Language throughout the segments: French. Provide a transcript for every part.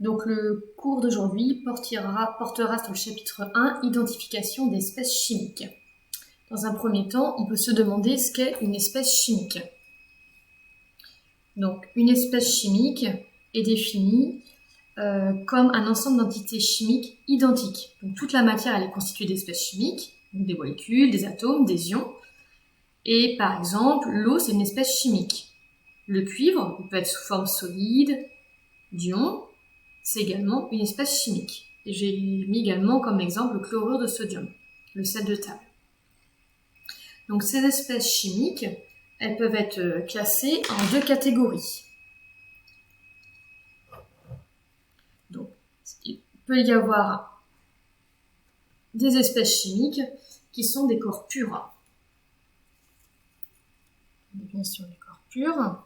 Donc le cours d'aujourd'hui portera sur le chapitre 1, identification d'espèces chimiques. Dans un premier temps, on peut se demander ce qu'est une espèce chimique. Donc une espèce chimique est définie comme un ensemble d'entités chimiques identiques. Donc toute la matière elle est constituée d'espèces chimiques, donc des molécules, des atomes, des ions. Et par exemple, l'eau c'est une espèce chimique. Le cuivre, il peut être sous forme solide, d'ion, c'est également une espèce chimique. Et j'ai mis également comme exemple le chlorure de sodium, le sel de table. Donc ces espèces chimiques, elles peuvent être classées en deux catégories. Donc, il peut y avoir des espèces chimiques qui sont des corps purs. Bien sûr, les corps purs.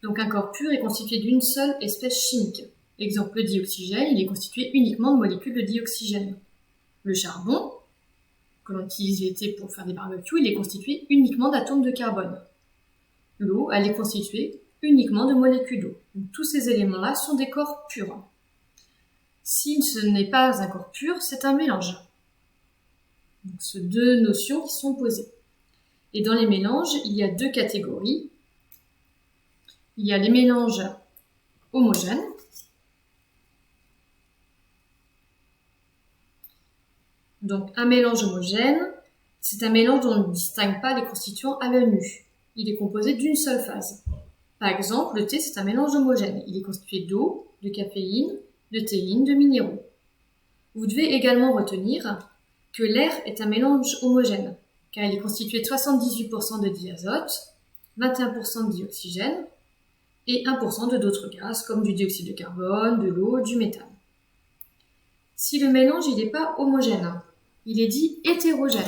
Donc un corps pur est constitué d'une seule espèce chimique. Exemple, le dioxygène, il est constitué uniquement de molécules de dioxygène. Le charbon, que l'on utilise l'été pour faire des barbecues, il est constitué uniquement d'atomes de carbone. L'eau, elle est constituée uniquement de molécules d'eau. Donc, tous ces éléments-là sont des corps purs. Si ce n'est pas un corps pur, c'est un mélange. Donc, ce sont deux notions qui sont opposées. Et dans les mélanges, il y a deux catégories. Il y a les mélanges homogènes. Donc un mélange homogène, c'est un mélange dont on ne distingue pas les constituants à l'œil nu. Il est composé d'une seule phase. Par exemple, le thé, c'est un mélange homogène. Il est constitué d'eau, de caféine, de théine, de minéraux. Vous devez également retenir que l'air est un mélange homogène, car il est constitué de 78% de diazote, 21% de dioxygène et 1% de d'autres gaz comme du dioxyde de carbone, de l'eau, du méthane. Si le mélange n'est pas homogène, il est dit hétérogène.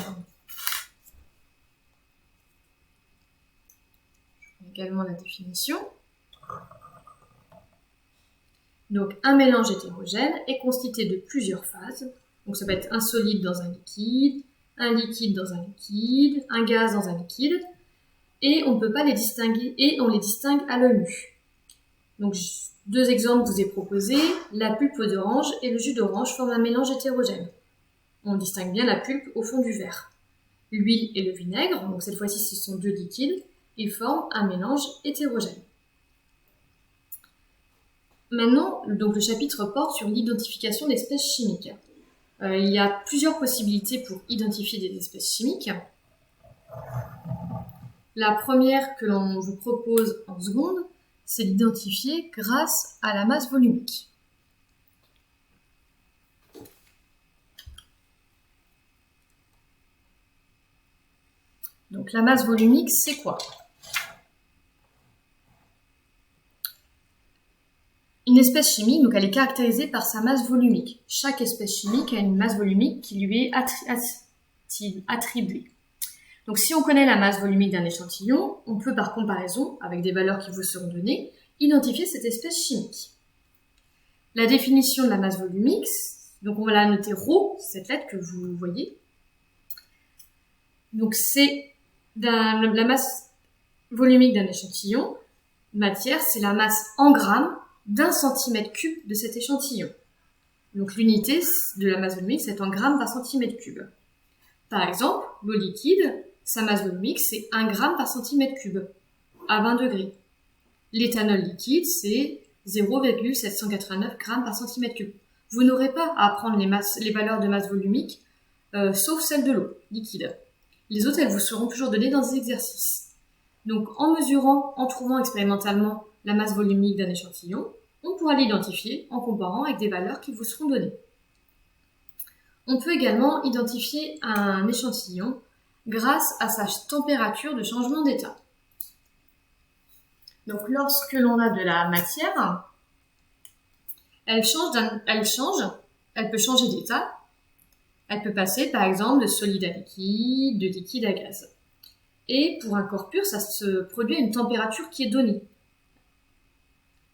Je prends également la définition. Donc un mélange hétérogène est constitué de plusieurs phases. Donc ça peut être un solide dans un liquide dans un liquide, un gaz dans un liquide, et on ne peut pas les distinguer, et on les distingue à l'œil nu. Donc deux exemples vous ai proposés, la pulpe d'orange et le jus d'orange forment un mélange hétérogène. On distingue bien la pulpe au fond du verre. L'huile et le vinaigre, donc cette fois-ci ce sont deux liquides, ils forment un mélange hétérogène. Maintenant, donc le chapitre porte sur l'identification d'espèces chimiques. Il y a plusieurs possibilités pour identifier des espèces chimiques. La première que l'on vous propose en seconde, c'est d'identifier grâce à la masse volumique. Donc la masse volumique, c'est quoi? Une espèce chimique, donc elle est caractérisée par sa masse volumique. Chaque espèce chimique a une masse volumique qui lui est attribuée. Donc si on connaît la masse volumique d'un échantillon, on peut par comparaison, avec des valeurs qui vous seront données, identifier cette espèce chimique. La définition de la masse volumique, donc on va la noter ρ, cette lettre que vous voyez. Donc c'est la masse volumique d'un échantillon. Matière, c'est la masse en grammes d'un centimètre cube de cet échantillon. Donc l'unité de la masse volumique, c'est en grammes par centimètre cube. Par exemple, l'eau liquide, sa masse volumique, c'est 1 gramme par centimètre cube, à 20 degrés. L'éthanol liquide, c'est 0,789 grammes par centimètre cube. Vous n'aurez pas à apprendre les valeurs de masse volumique, sauf celles de l'eau liquide. Les autres, elles vous seront toujours données dans des exercices. Donc, en mesurant, en trouvant expérimentalement la masse volumique d'un échantillon, on pourra l'identifier en comparant avec des valeurs qui vous seront données. On peut également identifier un échantillon grâce à sa température de changement d'état. Donc, lorsque l'on a de la matière, elle peut changer d'état. Elle peut passer, par exemple, de solide à liquide, de liquide à gaz. Et pour un corps pur, ça se produit à une température qui est donnée.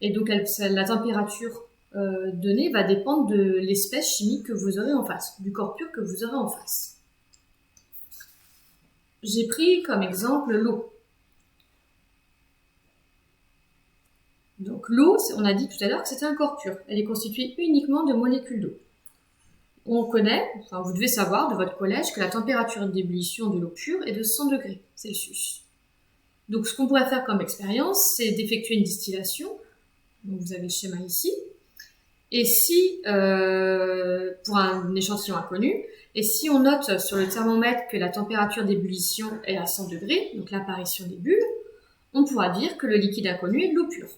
Et donc, la température donnée va dépendre de l'espèce chimique que vous aurez en face, du corps pur que vous aurez en face. J'ai pris comme exemple l'eau. Donc l'eau, on a dit tout à l'heure que c'était un corps pur. Elle est constituée uniquement de molécules d'eau. On connaît, enfin vous devez savoir de votre collège que la température d'ébullition de l'eau pure est de 100 degrés Celsius. Donc ce qu'on pourrait faire comme expérience, c'est d'effectuer une distillation. Donc vous avez le schéma ici. Et si, pour un échantillon inconnu, et si on note sur le thermomètre que la température d'ébullition est à 100 degrés, donc l'apparition des bulles, on pourra dire que le liquide inconnu est de l'eau pure.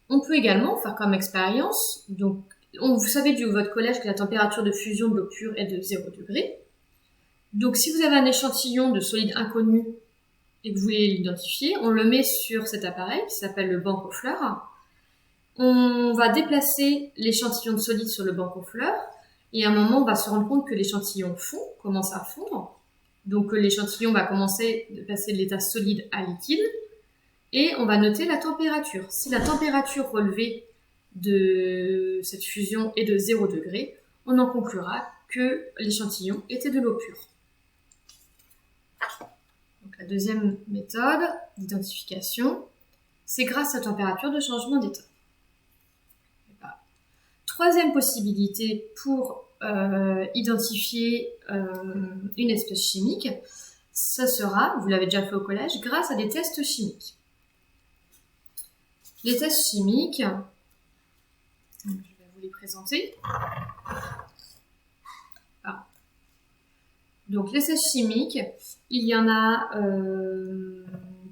On peut également faire comme expérience, donc vous savez du votre collège que la température de fusion de l'eau pure est de 0 degrés. Donc si vous avez un échantillon de solide inconnu et que vous voulez l'identifier, on le met sur cet appareil qui s'appelle le banc aux fleurs. On va déplacer l'échantillon de solide sur le banc aux fleurs et à un moment on va se rendre compte que l'échantillon fond, commence à fondre. Donc l'échantillon va commencer de passer de l'état solide à liquide. Et on va noter la température. Si la température relevée de cette fusion est de 0 degrés, on en conclura que l'échantillon était de l'eau pure. Donc, la deuxième méthode d'identification, c'est grâce à la température de changement d'état. Troisième possibilité pour identifier une espèce chimique, ça sera, vous l'avez déjà fait au collège, grâce à des tests chimiques. Les tests chimiques, je vais vous les présenter. Donc les tests chimiques, il y en a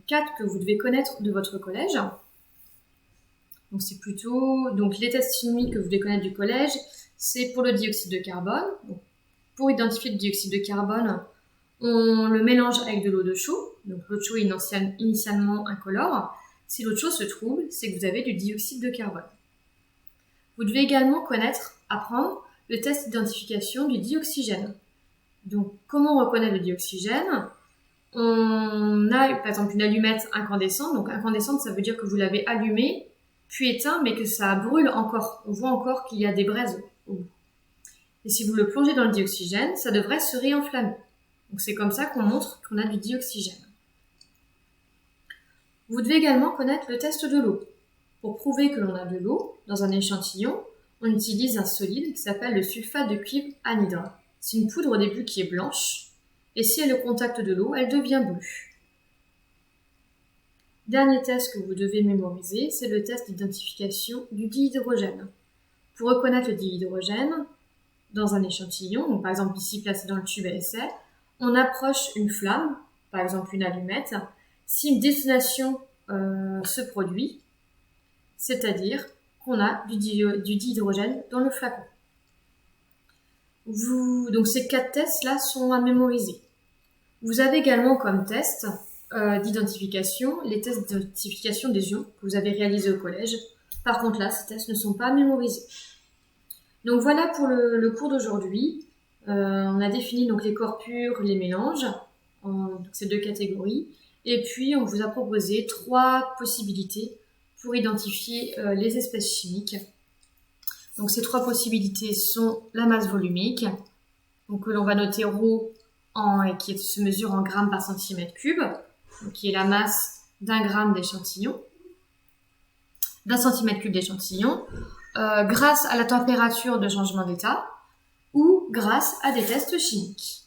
4 que vous devez connaître de votre collège. Donc c'est plutôt les tests chimiques que vous devez connaître du collège, c'est pour le dioxyde de carbone. Donc, pour identifier le dioxyde de carbone, on le mélange avec de l'eau de chaux. Donc l'eau de chaux est initialement incolore. Si l'eau de chaux se trouble, c'est que vous avez du dioxyde de carbone. Vous devez également apprendre le test d'identification du dioxygène. Donc, comment on reconnaît le dioxygène? On a, par exemple, une allumette incandescente. Donc, incandescente, ça veut dire que vous l'avez allumée, puis éteint, mais que ça brûle encore. On voit encore qu'il y a des braises au bout. Et si vous le plongez dans le dioxygène, ça devrait se réenflammer. Donc, c'est comme ça qu'on montre qu'on a du dioxygène. Vous devez également connaître le test de l'eau. Pour prouver que l'on a de l'eau dans un échantillon, on utilise un solide qui s'appelle le sulfate de cuivre anhydre. C'est une poudre au début qui est blanche, et si elle est au contact de l'eau, elle devient bleue. Dernier test que vous devez mémoriser, c'est le test d'identification du dihydrogène. Pour reconnaître le dihydrogène dans un échantillon, donc par exemple ici placé dans le tube à essai, on approche une flamme, par exemple une allumette. Si une détonation se produit, c'est-à-dire qu'on a du dihydrogène dans le flacon. Donc ces 4 tests-là sont à mémoriser. Vous avez également comme test d'identification les tests d'identification des ions que vous avez réalisés au collège. Par contre là, ces tests ne sont pas mémorisés. Donc voilà pour le cours d'aujourd'hui. On a défini donc les corps purs, les mélanges, ces 2 catégories. Et puis, on vous a proposé 3 possibilités pour identifier les espèces chimiques. Donc, ces 3 possibilités sont la masse volumique, donc que l'on va noter ρ qui se mesure en grammes par centimètre cube, donc qui est la masse d'un centimètre cube d'échantillon, grâce à la température de changement d'état ou grâce à des tests chimiques.